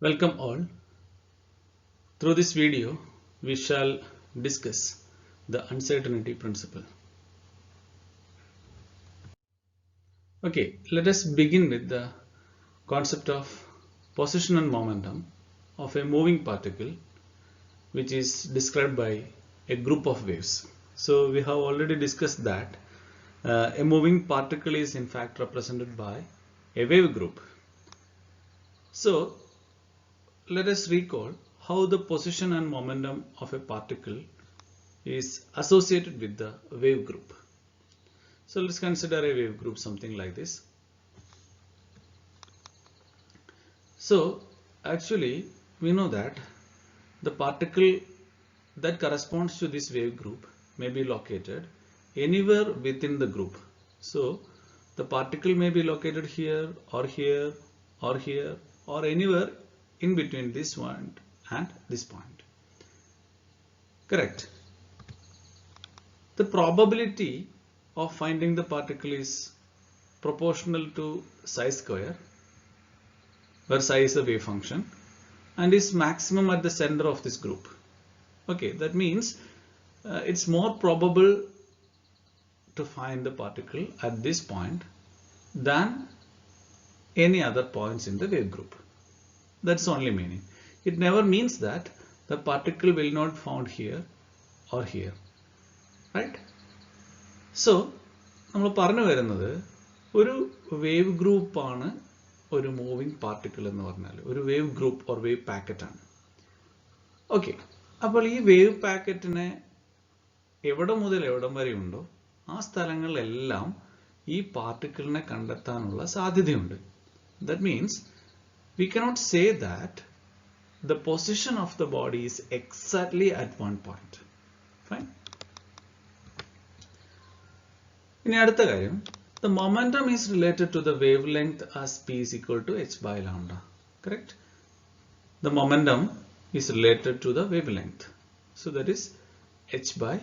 Welcome all. Through this video, we shall discuss the uncertainty principle. Okay, let us begin with the concept of position and momentum of a moving particle, which is described by a group of waves. So we have already discussed that a moving particle is in fact represented by a wave group. So let us recall how the position and momentum of a particle is associated with the wave group. So let's consider a wave group something like this. So actually we know that the particle that corresponds to this wave group may be located anywhere within the group. So the particle may be located here or here or here or anywhere in between this point and this point. Correct. The probability of finding the particle is proportional to psi square, where psi is the wave function, and is maximum at the center of this group. Okay, that means it's more probable to find the particle at this point than any other points in the wave group. That's the only meaning. It never means that the particle will not found here or here, right? So നമ്മൾ പറഞ്ഞു വരുന്നത് ഒരു wave ഗ്രൂപ്പാണ് ഒരു moving particle എന്ന് പറഞ്ഞാൽ ഒരു വേവ് ഗ്രൂപ്പ് ഓർ വേവ് പാക്കറ്റ് ആണ്. ഓക്കെ, അപ്പോൾ ഈ വേവ് പാക്കറ്റിനെ എവിടെ മുതൽ എവിടം വരെ ഉണ്ടോ ആ സ്ഥലങ്ങളിലെല്ലാം ഈ പാർട്ടിക്കിളിനെ കണ്ടെത്താനുള്ള സാധ്യതയുണ്ട്. That means we cannot say that the position of the body is exactly at one point. Fine. In അടുത്ത കാര്യം, the momentum is related to the wavelength as p is equal to h by lambda. Correct? The momentum is related to the wavelength. So that is h by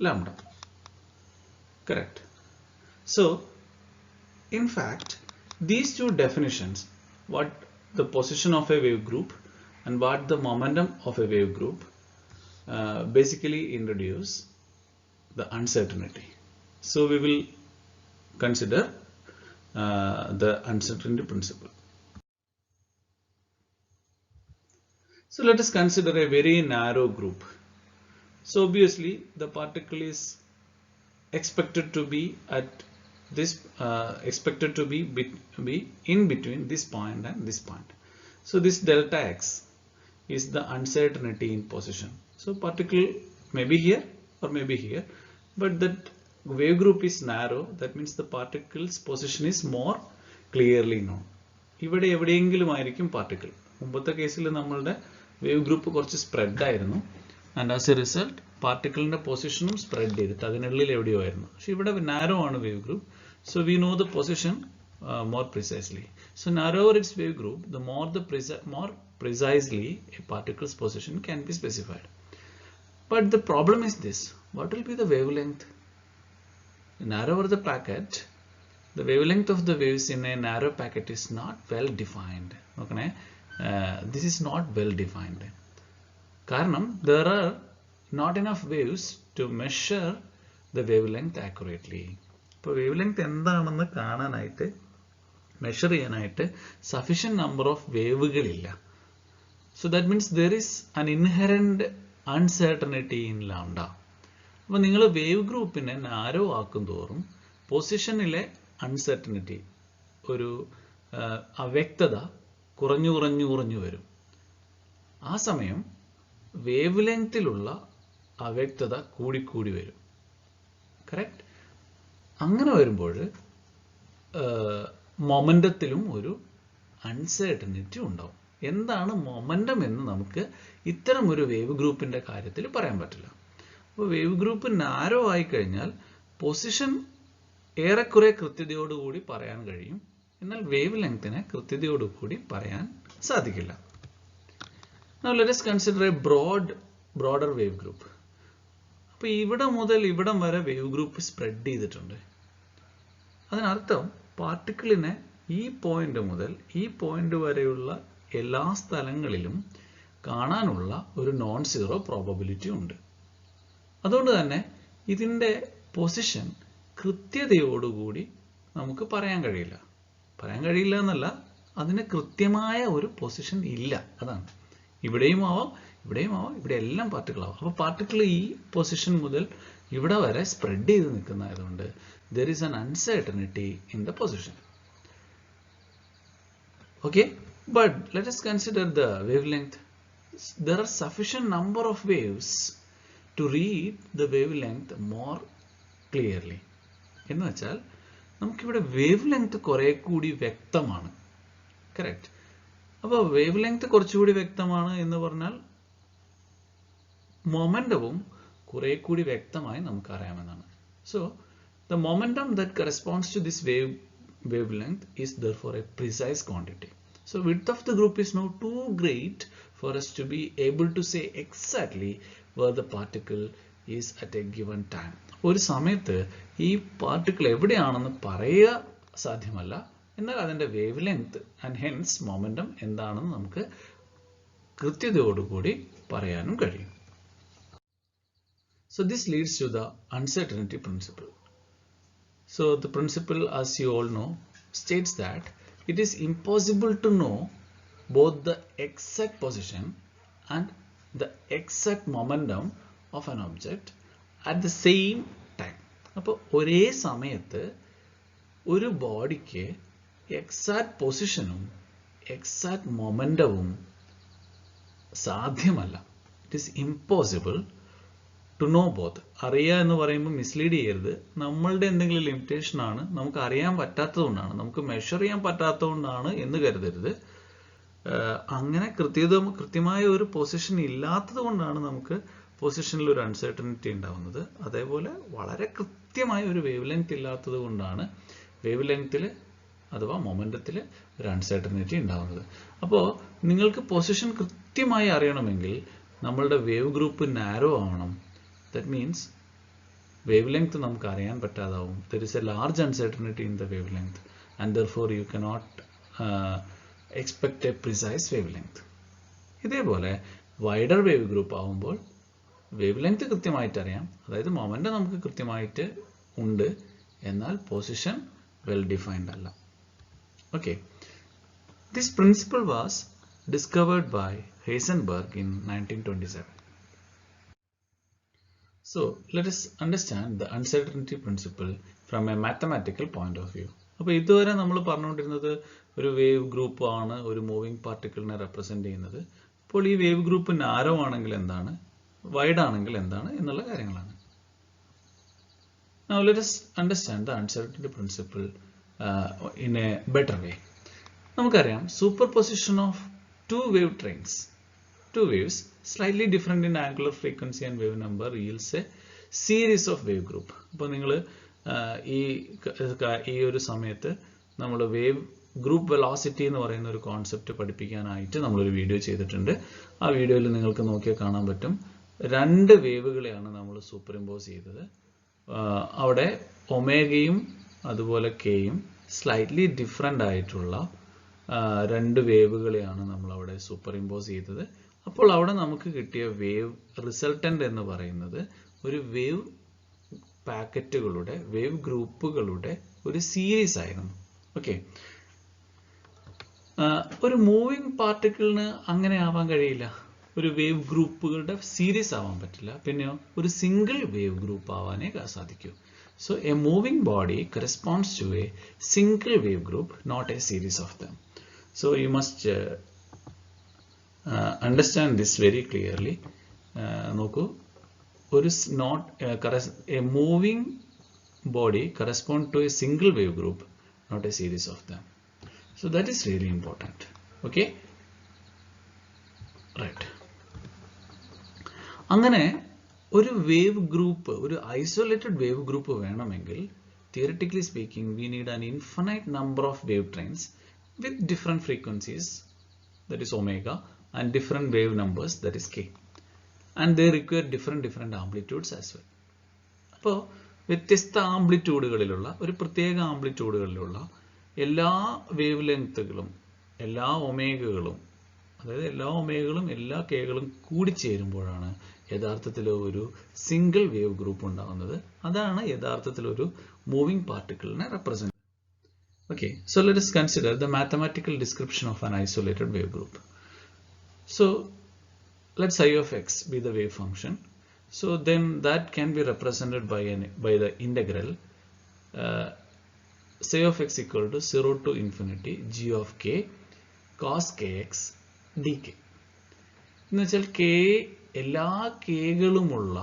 lambda. Correct. So in fact, these two definitions, what the position of a wave group and what the momentum of a wave group, basically introduce the uncertainty. So we will consider the uncertainty principle. So let us consider a very narrow group. So obviously the particle is expected to be at this expected to be in between this point and this point. So this delta x is the uncertainty in position. So particle may be here or may be here, but that wave group is narrow. That means the particle's position is more clearly known. ഇവിടെ എവിടെയെങ്കിലും ആയിരിക്കും particle. മുമ്പത്തെ കേസിൽ നമ്മളുടെ wave group കുറച്ച് spread ആയിരുന്നു, and as a result പാർട്ടിക്കിളിന്റെ പൊസിഷനും സ്പ്രെഡ് ചെയ്തിട്ട് അതിനുള്ളിൽ എവിടെയോ ആയിരുന്നു. പക്ഷെ ഇവിടെ നാരോ ആണ് wave group. So we know the position more precisely. So narrower its wave group, the more precisely a particle's position can be specified. But the problem is this: what will be the wavelength? The narrower the packet, the wavelength of the waves in a narrow packet is not well defined. Okay, this is not well defined. Karanam, there are not enough waves to measure the wavelength accurately. ഇപ്പോൾ wavelength എന്താണെന്ന് കാണാനായിട്ട് measure ചെയ്യാനായിട്ട് sufficient number of വേവുകളില്ല. So that means there is an inherent uncertainty in lambda. അപ്പോൾ നിങ്ങൾ wave ഗ്രൂപ്പിനെ narrow ആക്കും തോറും പൊസിഷനിലെ അൺസർട്ടനിറ്റി, ഒരു അവ്യക്തത കുറഞ്ഞു കുറഞ്ഞു കുറഞ്ഞു വരും. ആ സമയം വേവ് ലെങ്ത്തിലുള്ള അവ്യക്തത കൂടിക്കൂടി വരും. കറക്റ്റ്? അങ്ങനെ വരുമ്പോൾ മൊമെൻറ്റത്തിലും ഒരു അൺസർട്ടനിറ്റി ഉണ്ടാവും. എന്താണ് മൊമെൻറ്റം എന്ന് നമുക്ക് ഇത്തരം ഒരു വേവ് ഗ്രൂപ്പിൻ്റെ കാര്യത്തിൽ പറയാൻ പറ്റില്ല. അപ്പോൾ വേവ് ഗ്രൂപ്പ് നാരോ ആയിക്കഴിഞ്ഞാൽ പൊസിഷൻ ഏറെക്കുറെ കൃത്യതയോടുകൂടി പറയാൻ കഴിയും, എന്നാൽ വേവ് ലെങ്തിനെ കൃത്യതയോടുകൂടി പറയാൻ സാധിക്കില്ല. Now let us consider a broader wave group. അപ്പോൾ ഇവിടെ മുതൽ ഇവിടം വരെ വേവ് ഗ്രൂപ്പ് സ്പ്രെഡ് ചെയ്തിട്ടുണ്ട്. അതിനർത്ഥം പാർട്ടിക്കിളിനെ ഈ പോയിന്റ് മുതൽ ഈ പോയിന്റ് വരെയുള്ള എല്ലാ സ്ഥലങ്ങളിലും കാണാനുള്ള ഒരു നോൺ സീറോ പ്രോബബിലിറ്റി ഉണ്ട്. അതുകൊണ്ട് തന്നെ ഇതിൻ്റെ പൊസിഷൻ കൃത്യതയോടുകൂടി നമുക്ക് പറയാൻ കഴിയില്ല. പറയാൻ കഴിയില്ല എന്നല്ല, അതിന് കൃത്യമായ ഒരു പൊസിഷൻ ഇല്ല. അതാണ്. ഇവിടെയും ആവാം, ഇവിടെയും ആവാം, ഇവിടെ എല്ലാം പാർട്ടിക്കിൾ ആവാം. അപ്പോൾ പാർട്ടിക്കിൾ ഈ പൊസിഷൻ മുതൽ ഇവിടെ വരെ സ്പ്രെഡ് ചെയ്ത് നിൽക്കുന്നതായതുകൊണ്ട് there is an uncertainty in the position. Okay, but let us consider the wavelength. There are sufficient number of waves to read the wavelength more clearly. എന്ന് വെച്ചാൽ നമുക്കിവിടെ വേവ് ലെങ്ത് കുറെ കൂടി വ്യക്തമാണ്. കറക്റ്റ്. അപ്പോൾ വേവ് ലെങ്ത് കുറച്ചുകൂടി വ്യക്തമാണ് എന്ന് പറഞ്ഞാൽ മൊമെന്റവും കുറെ കൂടി വ്യക്തമായി നമുക്ക് അറിയാമെന്നാണ്. So the momentum that corresponds to this wavelength is therefore a precise quantity. So width of the group is now too great for us to be able to say exactly where the particle is at a given time. ഒരു സമയത്ത് ഈ particle എവിടെയാണെന്ന് പറയുക സാധ്യമല്ല, എന്നാൽ അതിൻ്റെ wave length and hence momentum എന്താണെന്ന് നമുക്ക് കൃത്യതയോടുകൂടി പറയാനും കഴിയും. So this leads to the uncertainty principle. So the principle, as you all know, states that it is impossible to know both the exact position and the exact momentum of an object at the same time. അപ്പോൾ ഒരേ സമയത്ത് ഒരു ബോഡിക്ക് exact പൊസിഷനും exact മൊമെന്റവും സാധ്യമല്ല. It is impossible to know both. അറിയുക എന്ന് പറയുമ്പോൾ മിസ്ലീഡ് ചെയ്യരുത്. നമ്മളുടെ എന്തെങ്കിലും ലിമിറ്റേഷൻ ആണ്, നമുക്ക് അറിയാൻ പറ്റാത്തതുകൊണ്ടാണ്, നമുക്ക് മെഷർ ചെയ്യാൻ പറ്റാത്തതുകൊണ്ടാണ് എന്ന് കരുതരുത്. അങ്ങനെ കൃത്യമായ ഒരു പൊസിഷൻ ഇല്ലാത്തത് കൊണ്ടാണ് നമുക്ക് പൊസിഷനിൽ ഒരു അൺസർട്ടനിറ്റി ഉണ്ടാവുന്നത്. അതേപോലെ വളരെ കൃത്യമായ ഒരു വേവ് ലെങ്ത് ഇല്ലാത്തത് കൊണ്ടാണ് വേവ് ലെങ്ത്തിൽ അഥവാ മൊമെന്റത്തിൽ ഒരു അൺസർട്ടനിറ്റി ഉണ്ടാവുന്നത്. അപ്പോൾ നിങ്ങൾക്ക് പൊസിഷൻ കൃത്യമായി അറിയണമെങ്കിൽ നമ്മളുടെ വേവ് ഗ്രൂപ്പ് നാരോ ആവണം. That means wavelength നമുക്ക് അറിയാൻ പറ്റാതാവും. There is a large uncertainty in the wavelength and therefore you cannot expect a precise wavelength. ഇതേപോലെ വൈഡർ വേവ് ഗ്രൂപ്പ് ആവുമ്പോൾ വേവ് ലെങ്ത് കൃത്യമായിട്ട് അറിയാം, അതായത് മൊമെന്റ് നമുക്ക് കൃത്യമായിട്ട് ഉണ്ട്, എന്നാൽ പൊസിഷൻ വെൽ ഡിഫൈൻഡ് അല്ല. Okay, this principle was discovered by Heisenberg in 1927. So let us understand the uncertainty principle from a mathematical point of view. അപ്പോൾ ഇതുവരെ നമ്മൾ പറഞ്ഞുകൊണ്ടിരുന്നത് ഒരു വേവ് ഗ്രൂപ്പ് ആണ് ഒരു മൂവിംഗ് പാർട്ടിക്കിളിനെ റെപ്രസെന്റ് ചെയ്യുന്നത്. അപ്പോൾ ഈ വേവ് ഗ്രൂപ്പ് നാരോ ആണെങ്കിൽ എന്താണ്, വൈഡ് ആണെങ്കിൽ എന്താണ് എന്നുള്ള കാര്യങ്ങളാണ്. Now let us understand the uncertainty principle in a better way. നമുക്കറിയാം superposition of two wave trains, two waves slightly different in angular frequency and wave number yields a series of wave group. അപ്പോൾ നിങ്ങൾ ഈ ഒരു സമയത്ത് നമ്മൾ wave group velocity എന്ന് പറയുന്ന ഒരു കോൺസെപ്റ്റ് പഠിപ്പിക്കാനായിട്ട് നമ്മളൊരു വീഡിയോ ചെയ്തിട്ടുണ്ട്. ആ വീഡിയോയിൽ നിങ്ങൾക്ക് നോക്കിയാൽ കാണാൻ പറ്റും, രണ്ട് വേവുകളെയാണ് നമ്മൾ സൂപ്പർ ഇമ്പോസ് ചെയ്തത്. അവിടെ ഒമേഗയും അതുപോലെ കെയും സ്ലൈറ്റ്ലി ഡിഫറെൻ്റ് ആയിട്ടുള്ള രണ്ട് വേവുകളെയാണ് നമ്മൾ അവിടെ സൂപ്പർ ഇമ്പോസ് ചെയ്തത്. അപ്പോൾ അവിടെ നമുക്ക് കിട്ടിയ വേവ് റിസൾട്ടന്റ് എന്ന് പറയുന്നത് ഒരു വേവ് പാക്കറ്റുകളുടെ വേവ് ഗ്രൂപ്പുകളുടെ ഒരു സീരീസ് ആയിരുന്നു. ഓക്കെ, ഒരു മൂവിംഗ് പാർട്ടിക്കിളിന് അങ്ങനെ ആവാൻ കഴിയില്ല, ഒരു വേവ് ഗ്രൂപ്പുകളുടെ സീരീസ് ആവാൻ പറ്റില്ല, പിന്നെയോ ഒരു സിംഗിൾ വേവ് ഗ്രൂപ്പ് ആവാനേ സാധിക്കൂ. So a moving body corresponds to a single wave group, not a series of them. So you must understand this very clearly. നോക്കൂ, ഒരു a moving body correspond to a single wave group, not a series of them. So that is really important. Okay, right. അങ്ങനെ ഒരു വേവ് group, ഒരു isolated wave group വേണമെങ്കിൽ theoretically speaking we need an infinite number of wave trains with different frequencies, that is omega, and different wave numbers, that is k, and they require different amplitudes as well. അപ്പോൾ വ്യത്യസ്ത ആംപ്ലിറ്റ്യൂഡുകളിലുള്ള ഒരു പ്രത്യേക ആംപ്ലിറ്റ്യൂഡുകളിലുള്ള എല്ലാ wave ലെങ്ത്തുകളും എല്ലാ ഒമേഗകളും അതായത് എല്ലാ ഒമേഗകളും എല്ലാ കെകളും കൂടി ചേരുമ്പോഴാണ് യഥാർത്ഥത്തിൽ ഒരു സിംഗിൾ വേവ് ഗ്രൂപ്പ് ഉണ്ടാകുന്നത്. അതാണ് യഥാർത്ഥത്തിൽ ഒരു മൂവിംഗ് പാർട്ടിക്കിളിനെ represent. Okay, so let us consider the mathematical description of an isolated wave group. So let psi of x be the wave function. So then that can be represented by the integral psi of x equal to 0 to infinity g of k cos kx dk. എന്ന് വെച്ചാൽ k എല്ലാ kകളുമുള്ള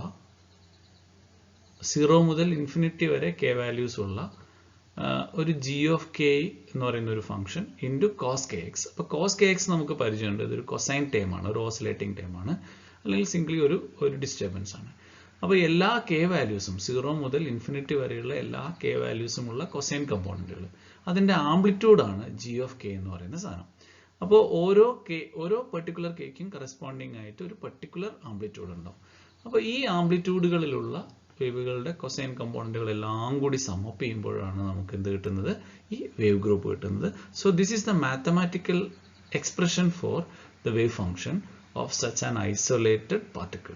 0 മുതൽ infinity വരെ k values ഉള്ള ഒരു g of k എന്ന് പറയുന്ന ഒരു function into cos k x. അപ്പോൾ കോസ് കെ എക്സ് നമുക്ക് പരിചയമുണ്ട്, ഇതൊരു കൊസൈൻ ടേം ആണ്, ഒരു ഓസിലേറ്റിംഗ് ടേം ആണ്, അല്ലെങ്കിൽ സിംപ്ലി ഒരു ഡിസ്റ്റർബൻസ് ആണ്. അപ്പോൾ എല്ലാ കെ വാല്യൂസും 0 മുതൽ ഇൻഫിനിറ്റി വരെയുള്ള എല്ലാ കെ വാല്യൂസും ഉള്ള കൊസൈൻ കമ്പോണൻറ്റുകൾ, അതിൻ്റെ ആംപ്ലിറ്റ്യൂഡാണ് ജി ഓഫ് കെ എന്ന് പറയുന്ന സാധനം. അപ്പോൾ ഓരോ പെർട്ടിക്കുലർ കേക്കും കറസ്പോണ്ടിങ് ആയിട്ട് ഒരു പെർട്ടിക്കുലർ ആംപ്ലിറ്റ്യൂഡ് ഉണ്ടാവും. അപ്പോൾ ഈ ആംപ്ലിറ്റ്യൂഡുകളിലുള്ള വേവുകളുടെ കൊസൈൻ കമ്പോണന്റുകളെല്ലാം കൂടി സമപ്പ് ചെയ്യുമ്പോഴാണ് നമുക്ക് എന്ത് കിട്ടുന്നത്, ഈ വേവ് ഗ്രൂപ്പ് കിട്ടുന്നത്. So this is the mathematical expression for the wave function of such an isolated particle,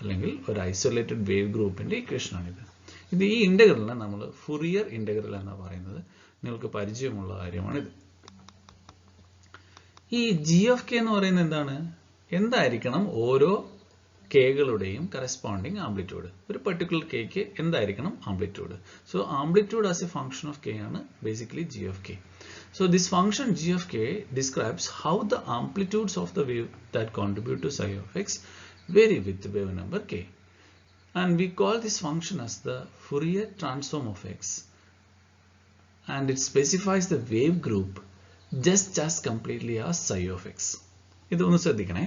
അല്ലെങ്കിൽ ഒരു ഐസൊലേറ്റഡ് വേവ് ഗ്രൂപ്പിന്റെ ഇക്വേഷനാണിത്. ഈ ഇന്റഗ്രലിനെ നമ്മൾ ഫുറിയർ ഇന്റഗ്രൽ എന്നാണ് പറയുന്നത്. നിങ്ങൾക്ക് പരിചയമുള്ള കാര്യമാണിത്. ഈ ജി ഓഫ് കെ എന്ന് പറയുന്നത് എന്തായിരിക്കണം ഓരോ കെകളുടെയും കറസ്പോണ്ടിങ് ആംപ്ലിറ്റ്യൂഡ്. ഒരു പെർട്ടിക്കുലർ കെക്ക് എന്തായിരിക്കണം amplitude. So amplitude as a function of k ആണ് basically g of k. So this function g of k describes how the amplitudes of the wave that contribute to psi of x vary with wave number k, and we call this function as the Fourier transform of x, and it specifies the wave group just as completely as psi of x. ഇതൊന്ന് ശ്രദ്ധിക്കണേ.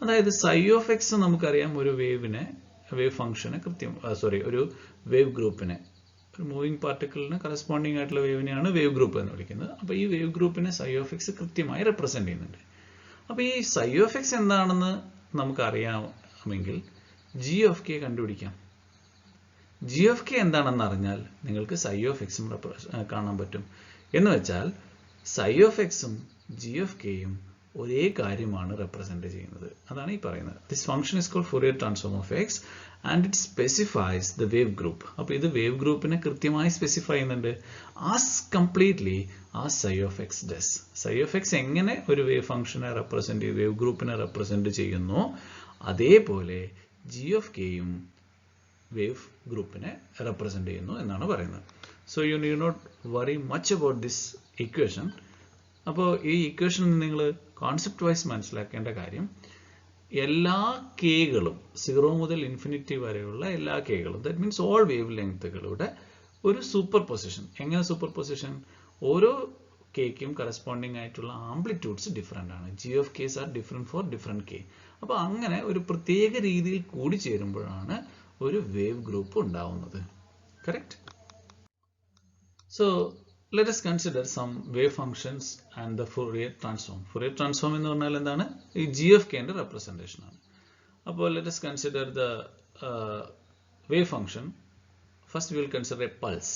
അതായത് psi of x നമുക്കറിയാം ഒരു wave ഫംഗ്ഷനെ ഒരു wave ഗ്രൂപ്പിനെ, ഒരു moving പാർട്ടിക്കിളിന് corresponding ആയിട്ടുള്ള വേവിനെയാണ് വേവ് ഗ്രൂപ്പ് എന്ന് വിളിക്കുന്നത്. അപ്പോൾ ഈ വേവ് ഗ്രൂപ്പിനെ psi of x കൃത്യമായി റെപ്രസെന്റ് ചെയ്യുന്നുണ്ട്. അപ്പോൾ ഈ psi of x എന്താണെന്ന് നമുക്കറിയാമെങ്കിൽ g of k കണ്ടുപിടിക്കാം. g of k എന്താണെന്ന് അറിഞ്ഞാൽ നിങ്ങൾക്ക് psi of x കാണാൻ പറ്റും. എന്ന് വെച്ചാൽ psi of x ഉം g of k യും ഒരേ കാര്യമാണ് റെപ്രസെന്റ് ചെയ്യുന്നത്. അതാണ് ഈ പറയുന്നത്. This function is called Fourier transform of x and it specifies the wave group. അപ്പോൾ ഇത് വേവ് ഗ്രൂപ്പിനെ കൃത്യമായി സ്പെസിഫൈ ചെയ്യുന്നുണ്ട് as completely as psi of x does. psi of x എങ്ങനെ ഒരു വേവ് ഫംഗ്ഷനെ റെപ്രസെന്റ് ചെയ്യും, വേവ് ഗ്രൂപ്പിനെ റെപ്രസെന്റ് ചെയ്യുന്നു, അതേപോലെ g of k യും വേവ് ഗ്രൂപ്പിനെ റെപ്രസെന്റ് ചെയ്യുന്നു എന്നാണ് പറയുന്നത്. So you need not worry much about this equation. അപ്പോൾ ഈ ഇക്വേഷൻ നിങ്ങൾ കോൺസെപ്റ്റ് വൈസ് മനസ്സിലാക്കേണ്ട കാര്യം, എല്ലാ കെകളും 0 മുതൽ ഇൻഫിനിറ്റി വരെയുള്ള എല്ലാ കെകളും, ദാറ്റ് മീൻസ് ഓൾ വേവ് ലെങ്ത്തുകളുടെ ഒരു സൂപ്പർ പൊസിഷൻ. എങ്ങനെ സൂപ്പർ പൊസിഷൻ? ഓരോ കെക്കും കറസ്പോണ്ടിങ് ആയിട്ടുള്ള ആംപ്ലിറ്റ്യൂഡ്സ് ഡിഫറെൻ്റ് ആണ്. G of k's are different for different k. അപ്പോൾ അങ്ങനെ ഒരു പ്രത്യേക രീതിയിൽ കൂടി ചേരുമ്പോഴാണ് ഒരു വേവ് ഗ്രൂപ്പ് ഉണ്ടാവുന്നത്. Correct? So let us consider some wave functions and the Fourier transform. Fourier transform എന്ന് പറഞ്ഞാൽ എന്താണ്? ഈ g of k ന്റെ representation ആണ്. അപ്പോൾ let us consider the wave function. First we will consider a pulse.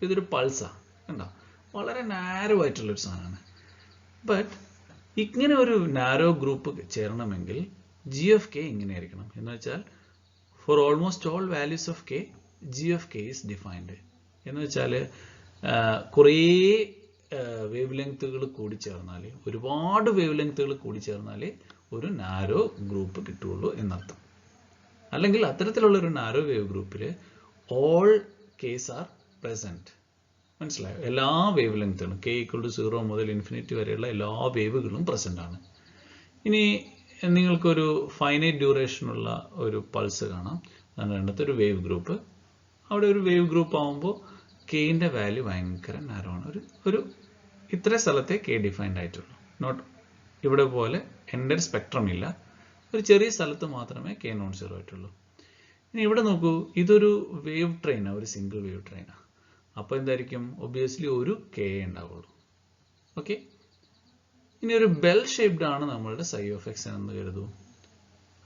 ഇതൊരു പൾസാണ്, കണ്ടോ? വളരെ നാരോ ആയിട്ടുള്ള ഒരു സാധനമാണ്. ബട്ട് ഇങ്ങനെ ഒരു നാരോ ഗ്രൂപ്പ് ചേരണമെങ്കിൽ g of k ഇങ്ങനെ ആയിരിക്കണം. എന്ന് വെച്ചാൽ for almost all values of k, g of k is defined. എന്ന് വെച്ചാൽ കുറേ വേവ് ലെങ്ത്തുകൾ കൂടി ചേർന്നാൽ, ഒരുപാട് വേവ് ലെങ്ത്തുകൾ കൂടി ചേർന്നാൽ ഒരു നാരോ ഗ്രൂപ്പ് കിട്ടുള്ളൂ എന്നർത്ഥം. അല്ലെങ്കിൽ അത്തരത്തിലുള്ള ഒരു നാരോ വേവ് ഗ്രൂപ്പിൽ ഓൾ കേസ് ആർ പ്രസന്റ്. മനസ്സിലായോ? എല്ലാ വേവ് ലെങ്ത്തുകളും k = 0 മുതൽ ഇൻഫിനിറ്റി വരെയുള്ള എല്ലാ വേവുകളും പ്രസന്റ് ആണ്. ഇനി നിങ്ങൾക്കൊരു ഫൈനൈറ്റ് ഡ്യൂറേഷനുള്ള ഒരു പൾസ് കാണാം. അതാണ് രണ്ടാമത്തെ ഒരു വേവ് ഗ്രൂപ്പ്. അവിടെ ഒരു വേവ് ഗ്രൂപ്പ് ആകുമ്പോൾ കെന്റെ വാല്യൂ ഭയങ്കര നാരോ ആണ്. ഒരു ഇത്ര സ്ഥലത്തെ കെ ഡിഫൈൻഡ് ആയിട്ടുള്ളൂ. നോട്ട് ഇവിടെ പോലെ എൻ്റെ സ്പെക്ട്രം ഇല്ല. ഒരു ചെറിയ സ്ഥലത്ത് മാത്രമേ കെ നോൺ സീറോ ആയിട്ടുള്ളൂ. ഇനി ഇവിടെ നോക്കൂ, ഇതൊരു വേവ് ട്രെയിനാണ്, ഒരു സിംഗിൾ വേവ് ട്രെയിനാണ്. അപ്പോൾ എന്തായിരിക്കും? ഒബ്വിയസ്ലി ഒരു കെ ഉണ്ടാവുള്ളൂ. ഓക്കെ. ഇനി ഒരു ബെൽ ഷേപ്ഡ് ആണ് നമ്മളുടെ psi of x എന്ന് കരുതൂ.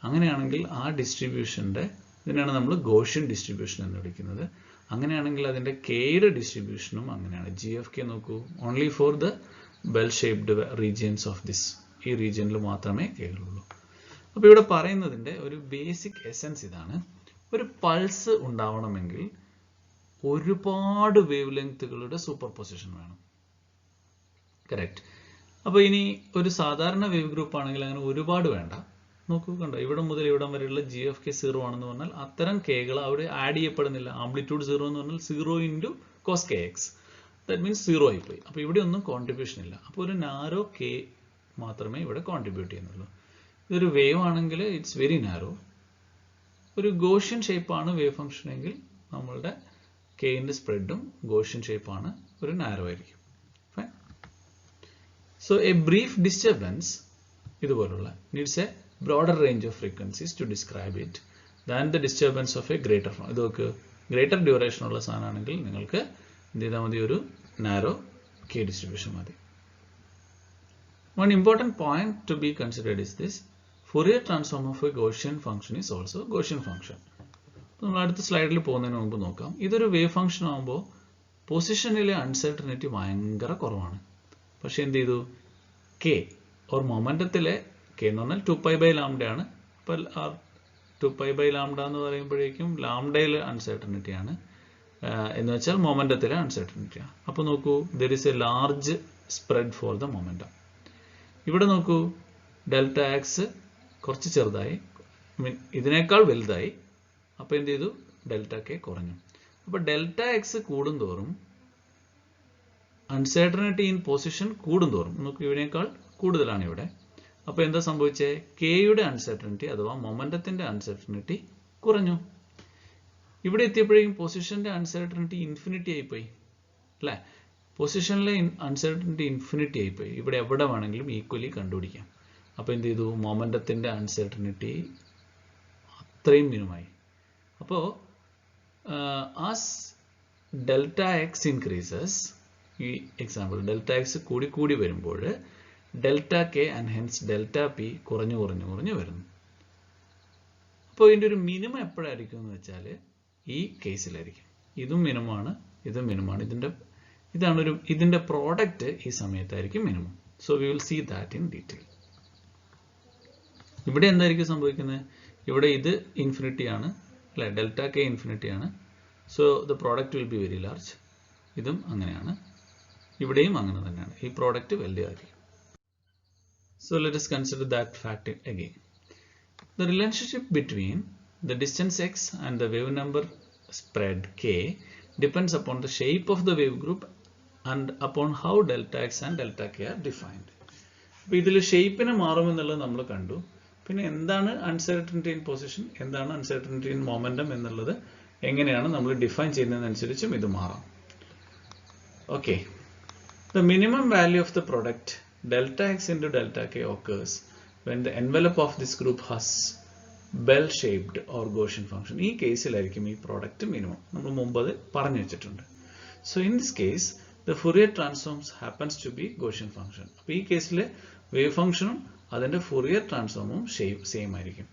അങ്ങനെയാണെങ്കിൽ ആ ഡിസ്ട്രിബ്യൂഷൻ്റെ ഇതിനാണ് നമ്മൾ ഗോഷ്യൻ ഡിസ്ട്രിബ്യൂഷൻ എന്ന് വിളിക്കുന്നത്. അങ്ങനെയാണെങ്കിൽ അതിൻ്റെ കെയുടെ ഡിസ്ട്രിബ്യൂഷനും അങ്ങനെയാണ്. ജി ഓഫ് കെ നോക്കൂ, only for the bell shaped regions of this ഈ റീജിയനിൽ മാത്രമേ കേകളുള്ളൂ. അപ്പോൾ ഇവിടെ പറയുന്നതിൻ്റെ ഒരു ബേസിക് എസൻസ് ഇതാണ്. ഒരു പൾസ് ഉണ്ടാവണമെങ്കിൽ ഒരുപാട് വേവ് ലെങ്ത്തുകളുടെ സൂപ്പർ പൊസിഷൻ വേണം. കറക്റ്റ്. അപ്പോൾ ഇനി ഒരു സാധാരണ വേവ് ഗ്രൂപ്പ് ആണെങ്കിൽ അങ്ങനെ ഒരുപാട് വേണ്ട. നോക്കൂ, കണ്ടോ, ഇവിടെ മുതൽ ഇവിടം വരെയുള്ള GFK 0 ആണെന്ന് പറഞ്ഞാൽ അത്തരം കേകൾ അവിടെ ആഡ് ചെയ്യപ്പെടുന്നില്ല. ആംപ്ലിറ്റ്യൂഡ് 0 എന്ന് പറഞ്ഞാൽ 0 × cos kx, ദാറ്റ് മീൻസ് 0 ആയിപ്പോയി. അപ്പോൾ ഇവിടെ ഒന്നും കോൺട്രിബ്യൂഷൻ ഇല്ല. അപ്പോൾ ഒരു നാരോ കെ മാത്രമേ ഇവിടെ കോൺട്രിബ്യൂട്ട് ചെയ്യുന്നുള്ളൂ. ഇതൊരു വേവ് ആണെങ്കിൽ ഇറ്റ്സ് വെരി നാരോ. ഒരു ഗോഷ്യൻ ഷേപ്പാണ് വേവ് ഫംഗ്ഷൻ എങ്കിൽ നമ്മളുടെ കെയിൻ്റെ സ്പ്രെഡും ഗോഷ്യൻ ഷേപ്പാണ്, ഒരു നാരോ ആയിരിക്കും. Fine. So a brief disturbance ഇതുപോലുള്ള needs a broader range of frequencies to describe it than the disturbance of a greater. ഇത് നോക്ക്, ഗ്രേറ്റർ ഡ്യൂറേഷൻ ഉള്ള സാധനമാണെങ്കിൽ നിങ്ങൾക്ക് എന്ത് ചെയ്താൽ മതി, ഒരു നാരോ കെ ഡിസ്ട്രിബ്യൂഷൻ മതി. One important point to be considered is this: Fourier transform of a Gaussian function is also Gaussian function. നമ്മൾ അടുത്ത സ്ലൈഡിൽ പോകുന്നതിന് മുമ്പ് നോക്കാം. ഇതൊരു വേവ് ഫംഗ്ഷൻ ആകുമ്പോൾ പൊസിഷനിലെ അൺസർട്ടനിറ്റി ഭയങ്കര കുറവാണ്. പക്ഷെ എന്ത് ചെയ്തു, കെ ഓർ മൊമെന്റത്തിലെ കെ എന്ന് പറഞ്ഞാൽ 2π/λ ആണ്. അപ്പോൾ 2π/λ എന്ന് പറയുമ്പോഴേക്കും ലാംഡയിൽ അൺസർട്ടനിറ്റി ആണ്, എന്ന് വെച്ചാൽ മൊമെന്റത്തിലെ അൺസർട്ടനിറ്റി ആണ്. അപ്പോൾ നോക്കൂ, there is A large spread for the momentum. ഇവിടെ നോക്കൂ, ഡെൽറ്റ എക്സ് കുറച്ച് ചെറുതായി, ഇതിനേക്കാൾ വലുതായി. അപ്പോൾ എന്ത് ചെയ്തു, ഡെൽറ്റ കെ കുറഞ്ഞു. അപ്പോൾ ഡെൽറ്റ എക്സ് കൂടുന്തോറും അൺസർട്ടനിറ്റി ഇൻ പൊസിഷൻ കൂടുന്തോറും നോക്കൂ, ഇതിനേക്കാൾ കൂടുതലാണ് ഇവിടെ. അപ്പോൾ എന്താ സംഭവിച്ചേ, കെയുടെ അൺസർട്ടനിറ്റി അഥവാ മൊമെന്റത്തിന്റെ അൺസർട്ടനിറ്റി കുറഞ്ഞു. ഇവിടെ എത്തിയപ്പോഴേക്കും പൊസിഷന്റെ അൺസർട്ടനിറ്റി ഇൻഫിനിറ്റി ആയിപ്പോയി അല്ലേ. പൊസിഷനിലെ അൺസർട്ടനിറ്റി ഇൻഫിനിറ്റി ആയിപ്പോയി. ഇവിടെ എവിടെ വേണമെങ്കിലും ഈക്വലി കണ്ടുപിടിക്കാം. അപ്പോൾ എന്ത് ചെയ്തു, മൊമെന്റത്തിന്റെ അൺസർട്ടനിറ്റി അത്രയും മിനിമമായി. അപ്പോൾ ആസ് ഡെൽറ്റ എക്സ് ഇൻക്രീസസ്, ഈ എക്സാമ്പിൾ ഡെൽറ്റ എക്സ് കൂടി കൂടി വരുമ്പോൾ delta K and hence delta P കുറഞ്ഞു കുറഞ്ഞു കുറഞ്ഞു വരുന്നു. അപ്പോൾ ഇതിൻ്റെ ഒരു മിനിമം എപ്പോഴായിരിക്കും എന്ന് വെച്ചാൽ ഈ കേസിലായിരിക്കും. ഇതും മിനിമമാണ്, ഇതും മിനിമമാണ്. ഇതിന്റെ പ്രോഡക്റ്റ് ഈ സമയത്തായിരിക്കും minimum. So we will see that in detail. ഇവിടെ എന്തായിരിക്കും സംഭവിക്കുന്നത്, ഇവിടെ ഇത് ഇൻഫിനിറ്റി ആണ് അല്ലെ, ഡെൽറ്റ കെ ഇൻഫിനിറ്റി ആണ്. So the product will be very large. ഇതും അങ്ങനെയാണ്, ഇവിടെയും അങ്ങനെ തന്നെയാണ്. ഈ പ്രോഡക്റ്റ് വലുതായിരിക്കും. So let us consider that fact again. The relationship between the distance x and the wave number spread k depends upon the shape of the wave group and upon how delta x and delta k are defined. അപ്പോൾ ഇതിൽ ഷേപ്പിന് മാറുമെന്നുള്ളത് നമ്മൾ കണ്ടു. പിന്നെ എന്താണ് uncertainty in position, എന്താണ് uncertainty in momentum എന്നുള്ളത് എങ്ങനെയാണ് നമ്മൾ ഡിഫൈൻ ചെയ്യുന്നതിനനുസരിച്ചും ഇത് മാറാം. Okay, the minimum value of the product delta x into delta k occurs when the envelope of this group has bell shaped or Gaussian function. ഈ കേസിലായിരിക്കും ഈ product minimum. നമ്മൾ മുമ്പ് അത് പറഞ്ഞു വെച്ചിട്ടുണ്ട്. So in this case the Fourier transforms happens to be Gaussian function. അപ്പോൾ ഈ കേസിൽ വേവ് ഫംഗ്ഷനും അതിൻ്റെ ഫുറിയർ ട്രാൻസ്ഫോമും സെയിം ആയിരിക്കും.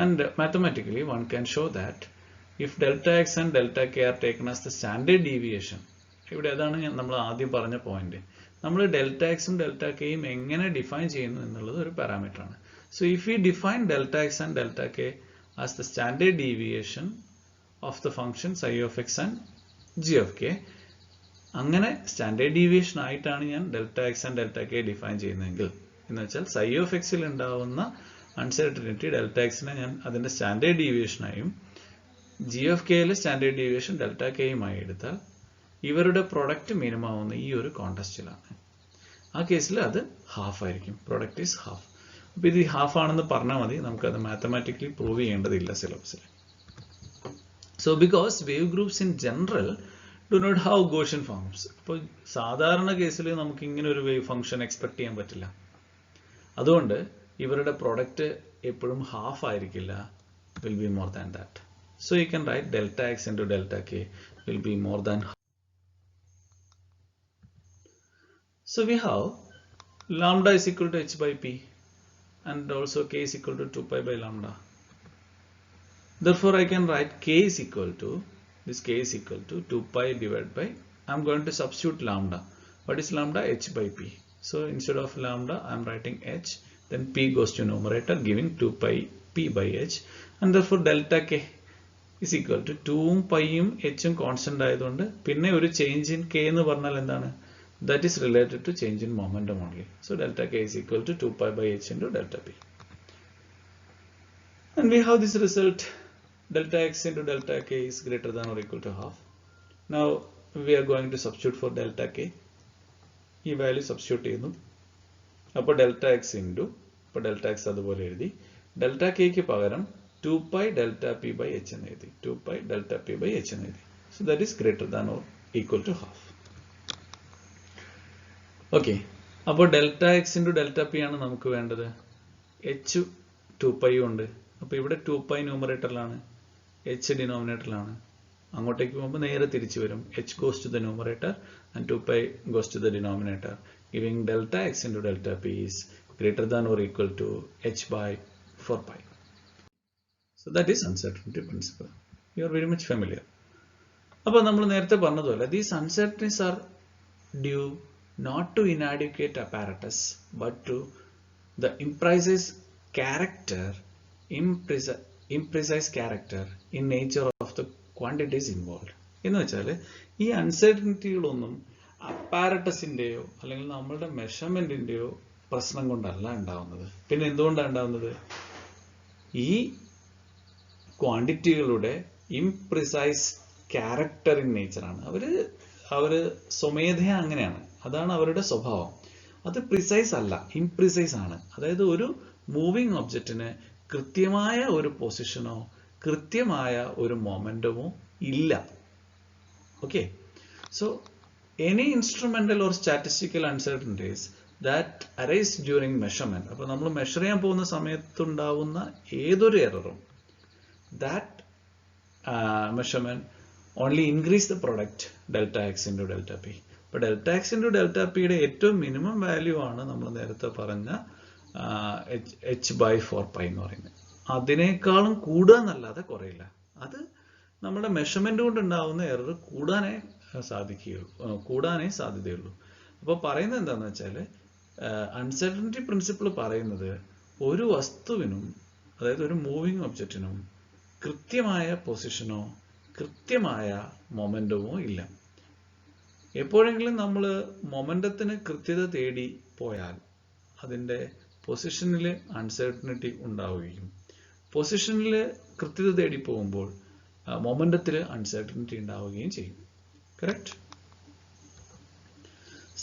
And mathematically one can show that if delta x and delta k are taken as the standard deviation. ഇവിടെ അതാണ് നമ്മൾ ആദ്യം പറഞ്ഞ പോയിന്റ്. നമ്മൾ ഡെൽറ്റ എക്സും ഡെൽറ്റ കെയും എങ്ങനെ ഡിഫൈൻ ചെയ്യുന്നു എന്നുള്ളത് ഒരു പാരാമീറ്റർ ആണ്. So if you define delta x and delta K as the standard deviation of the function psi of x and g of k, അങ്ങനെ സ്റ്റാൻഡേർഡ് ഡീവിയേഷൻ ആയിട്ടാണ് ഞാൻ delta x and delta K define ചെയ്യുന്നതെങ്കിൽ, എന്ന് വെച്ചാൽ psi of x ൽ ഉണ്ടാവുന്ന uncertainty delta എക്സിനെ ഞാൻ അതിൻ്റെ സ്റ്റാൻഡേർഡ് ഡീവിയേഷനായും g of k യിലെ സ്റ്റാൻഡേർഡ് ഡീവിയേഷൻ ഡെൽറ്റ കെയുമായി എടുത്താൽ ഇവരുടെ പ്രൊഡക്റ്റ് മിനിമം ആവുന്ന ഈ ഒരു കോണ്ടസ്റ്റിലാണ്. ആ കേസിൽ അത് ഹാഫ് ആയിരിക്കും, പ്രൊഡക്റ്റ് ഈസ് ഹാഫ്. അപ്പോൾ ഇത് ഹാഫ് ആണെന്ന് പറഞ്ഞാൽ മതി, നമുക്കത് മാത്തമാറ്റിക്കലി പ്രൂവ് ചെയ്യേണ്ടതില്ല സിലബസിൽ. So because wave groups in general do not have Gaussian forms. അപ്പോൾ സാധാരണ കേസിൽ നമുക്ക് ഇങ്ങനെ ഒരു വേവ് ഫംഗ്ഷൻ എക്സ്പെക്ട് ചെയ്യാൻ പറ്റില്ല. അതുകൊണ്ട് ഇവരുടെ പ്രൊഡക്റ്റ് എപ്പോഴും ഹാഫ് ആയിരിക്കില്ല, will be more than that. So you can write delta x into delta K will be more than. So we have lambda is equal to h by p and also k is equal to 2π/λ. Therefore I can write k is equal to, this k is equal to 2π divided by, I am going to substitute lambda. What is lambda? H by p. So instead of lambda, I am writing h. Then p goes to numerator, giving 2 pi p by h, and therefore delta k is equal to 2 pi h constant ആയതുകൊണ്ട് പിന്നെ ഒരു change in k എന്ന് പറഞ്ഞാൽ എന്താണ്? That is related to change in momentum only. So delta k is equal to 2 pi by h into delta p. And we have this result, delta x into delta k is greater than or equal to half. Now we are going to substitute for delta k. ഈ value substitute ചെയ്യുന്നു. അപ്പോൾ delta x into, ഇപ്പോൾ delta x അതുപോലെ എഴുതി, delta കെക്ക് പകരം 2 pi delta p by h എന്ന് എഴുതി, 2 pi delta p by h എന്ന് എഴുതി. So that is greater than or equal to half. Okay, അപ്പോൾ delta x into delta p ആണ് നമുക്ക് വേണ്ടത്. എച്ച് 2 പൈ ഉണ്ട്. അപ്പോൾ ഇവിടെ 2 പൈ ന്യൂമറേറ്ററിലാണ്, എച്ച് ഡിനോമിനേറ്ററിലാണ്. അങ്ങോട്ടേക്ക് പോകുമ്പോൾ നേരെ തിരിച്ചു വരും. h goes to the numerator and 2 pi goes to the denominator, giving delta x into delta p is greater than or equal to h by 4 pi. So that is uncertainty principle. You are very much familiar. അപ്പോൾ നമ്മൾ നേരത്തെ പറഞ്ഞതുപോലെ these uncertainties are due not to inadequate apparatus but to the imprecise character in nature of the quantities involved. എന്ന് വെച്ചാൽ ഈ അൺസർട്ടനിറ്റികളൊന്നും അപ്പാരറ്റസിൻ്റെയോ അല്ലെങ്കിൽ നമ്മളുടെ മെഷർമെൻറ്റിൻ്റെയോ പ്രശ്നം കൊണ്ടല്ല ഉണ്ടാവുന്നത്. പിന്നെ എന്തുകൊണ്ടാണ് ഉണ്ടാവുന്നത്? ഈ ക്വാണ്ടിറ്റികളുടെ ഇംപ്രിസൈസ് ക്യാരക്ടർ ഇൻ നേച്ചറാണ്. അവർ സ്വമേധയാ അങ്ങനെയാണ്, അതാണ് അവരുടെ സ്വഭാവം. അത് പ്രിസൈസ് അല്ല, ഇംപ്രിസൈസ് ആണ്. അതായത് ഒരു മൂവിങ് ഒബ്ജക്റ്റിന് കൃത്യമായ ഒരു പൊസിഷനോ കൃത്യമായ ഒരു മൊമെന്റമോ ഇല്ല. Okay, so any instrumental or statistical uncertainties that arise during measurement, അപ്പോൾ നമ്മൾ മെഷർ ചെയ്യാൻ പോകുന്ന സമയത്തുണ്ടാവുന്ന ഏതൊരു എററും, that measurement only increase the product delta x into delta p. അപ്പോൾ ഡെൽറ്റ എക്സ് ഇൻറ്റു ഡെൽറ്റ പിയുടെ ഏറ്റവും മിനിമം വാല്യൂ ആണ് നമ്മൾ നേരത്തെ പറഞ്ഞ h by 4 pi എന്ന് പറയുന്നത്. അതിനേക്കാളും കൂടുക എന്നല്ലാതെ കുറയില്ല. അത് നമ്മുടെ മെഷർമെന്റ് കൊണ്ട് ഉണ്ടാവുന്ന എറർ കൂടാനേ സാധ്യതയുള്ളൂ. അപ്പോൾ പറയുന്നത് എന്താണെന്ന് വെച്ചാൽ അൺസർട്ടനിറ്റി പ്രിൻസിപ്പിൾ പറയുന്നത് ഒരു വസ്തുവിനും, അതായത് ഒരു മൂവിങ് ഒബ്ജക്റ്റിനും കൃത്യമായ പൊസിഷനോ കൃത്യമായ മൊമെന്റമോ ഇല്ല. എപ്പോഴെങ്കിലും നമ്മൾ മൊമെന്റത്തിന് കൃത്യത തേടി പോയാൽ അതിൻ്റെ പൊസിഷനിൽ അൺസർട്ടനിറ്റി ഉണ്ടാവുകയും പൊസിഷനിൽ കൃത്യത തേടി പോകുമ്പോൾ മൊമെന്റത്തിൽ അൺസർട്ടനിറ്റി ഉണ്ടാവുകയും ചെയ്യും. Correct?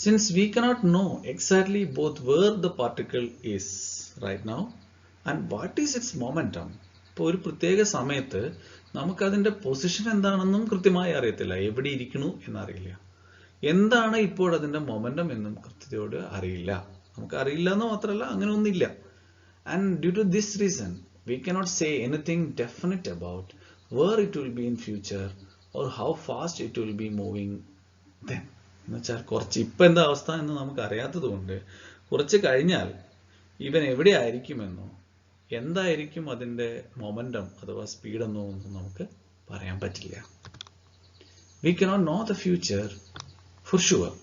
Since we cannot know exactly both where the particle is right now and what is its momentum. ഇപ്പോൾ ഒരു പ്രത്യേക സമയത്ത് നമുക്കതിൻ്റെ പൊസിഷൻ എന്താണെന്നും കൃത്യമായി അറിയത്തില്ല, എവിടെ ഇരിക്കണു എന്നറിയില്ല. എന്താണ് ഇപ്പോൾ അതിൻ്റെ മൊമെന്റം എന്നും കൃത്യതയോട് അറിയില്ല. നമുക്ക് അറിയില്ല എന്ന് മാത്രമല്ല, അങ്ങനെ ഒന്നില്ല. And due to this reason we cannot say anything definite about where it will be in future or how fast it will be moving then. എന്നുവെച്ചാൽ കുറച്ച് ഇപ്പം എന്താ അവസ്ഥ എന്ന് നമുക്ക് അറിയാത്തത് കൊണ്ട് കുറച്ച് കഴിഞ്ഞാൽ ഇവൻ എവിടെ ആയിരിക്കുമെന്നോ എന്തായിരിക്കും അതിൻ്റെ മൊമെന്റം അഥവാ സ്പീഡെന്നോ ഒന്നും നമുക്ക് പറയാൻ പറ്റില്ല. We cannot know the future for sure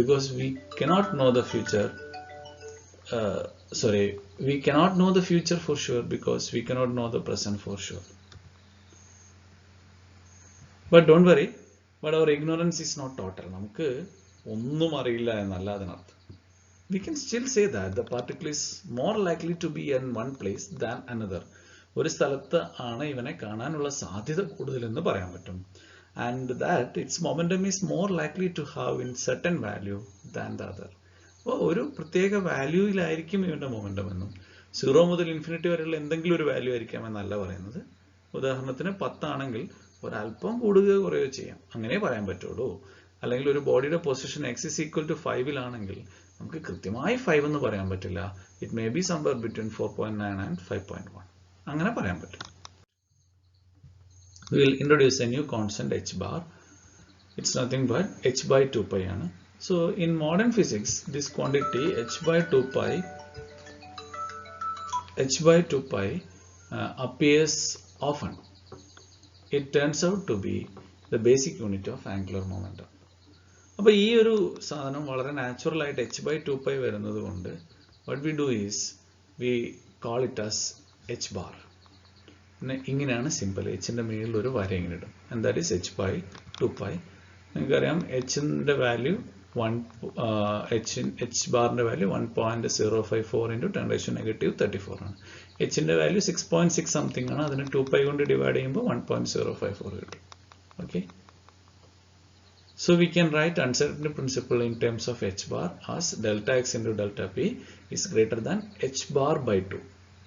because we cannot know the future we cannot know the future for sure because we cannot know the present for sure. But don't worry, but our ignorance is not total. നമുക്ക് ഒന്നും അറിയില്ല എന്നല്ല അതിനർത്ഥം. We can still say that the particle is more likely to be in one place than another. ഒരു സ്ഥലത്ത് ആണ് ഇവനെ കാണാനുള്ള സാധ്യത കൂടുതലെന്ന് പറയാൻ പറ്റും. And that its momentum is more likely to have in certain value than the other. അപ്പോൾ ഒരു പ്രത്യേക വാല്യൂയിലായിരിക്കും ഇവൻ്റെ മൊമെന്റം എന്നും 0 മുതൽ ഇൻഫിനിറ്റി വരെയുള്ള എന്തെങ്കിലും ഒരു വാല്യൂ ആയിരിക്കാമെന്നല്ല പറയുന്നത്. ഉദാഹരണത്തിന് 10 ആണെങ്കിൽ ഒരല്പം കൂടുകയോ കുറയോ ചെയ്യാം, അങ്ങനെ പറയാൻ പറ്റുള്ളൂ. അല്ലെങ്കിൽ ഒരു ബോഡിയുടെ position x is equal to 5-ലാണെങ്കിൽ നമുക്ക് കൃത്യമായി 5 എന്ന് പറയാൻ പറ്റില്ല. It may be somewhere between 4.9 and 5.1 അങ്ങനെ പറയാൻ പറ്റും. We will introduce a new constant h bar. It's nothing but h by 2 pi ആണ്. So in modern physics, this quantity h by 2 pi appears often. It turns out to be the basic unit of angular momentum. അപ്പോൾ ഈ ഒരു സാധനം വളരെ natural ആയിട്ട് h/2π വരുന്നത് കൊണ്ട് what we do is we call it as h bar. പിന്നെ ഇങ്ങനെയാണ് സിമ്പിൾ. എച്ചിൻ്റെ മുകളിൽ ഒരു വര ഇങ്ങനെ ഇടും, and that is h/2π. നിങ്ങൾക്കറിയാം എച്ചിൻ്റെ വാല്യൂ h ബാറിൻ്റെ വാല്യൂ 1.054 into 10⁻⁻34 ആണ്. എച്ചിൻ്റെ വാല്യൂ 6.6 സംതിങ് ആണ്. അതിന് 2π കൊണ്ട് ഡിവൈഡ് ചെയ്യുമ്പോൾ 1.054 കിട്ടും. Okay, so we can write uncertainty principle in terms of h bar as delta x into delta p is greater than h bar by 2.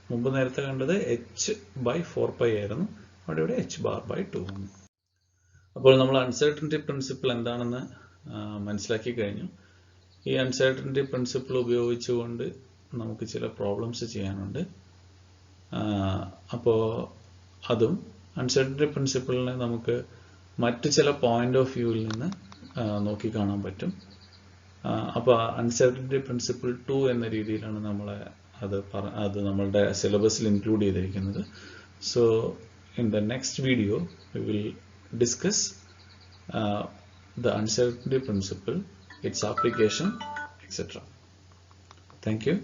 മുമ്പ് നേരത്തെ കണ്ടത് h/4π ആയിരുന്നു, അവിടെ ഇവിടെ h bar by 2 ആണ്. അപ്പോൾ നമ്മൾ അൺസർട്ടനിറ്റി പ്രിൻസിപ്പിൾ എന്താണെന്ന് മനസ്സിലാക്കി കഴിഞ്ഞു. ഈ അൺസർട്ടനിറ്റി പ്രിൻസിപ്പിൾ ഉപയോഗിച്ചുകൊണ്ട് നമുക്ക് ചില പ്രോബ്ലംസ് ചെയ്യാനുണ്ട്. അപ്പോൾ അതും അൺസർട്ടനിറ്റി പ്രിൻസിപ്പിളിനെ നമുക്ക് മറ്റ് ചില പോയിന്റ് ഓഫ് വ്യൂവിൽ നിന്ന് നോക്കി കാണാൻ പറ്റും. അപ്പോൾ അൺസർട്ടനിറ്റി പ്രിൻസിപ്പിൾ 2 എന്ന രീതിയിലാണ് നമ്മളെ അത് നമ്മളുടെ സിലബസിൽ ഇൻക്ലൂഡ് ചെയ്തിരിക്കുന്നത്. So in the next video we will discuss the uncertainty principle, its application, etc. Thank you.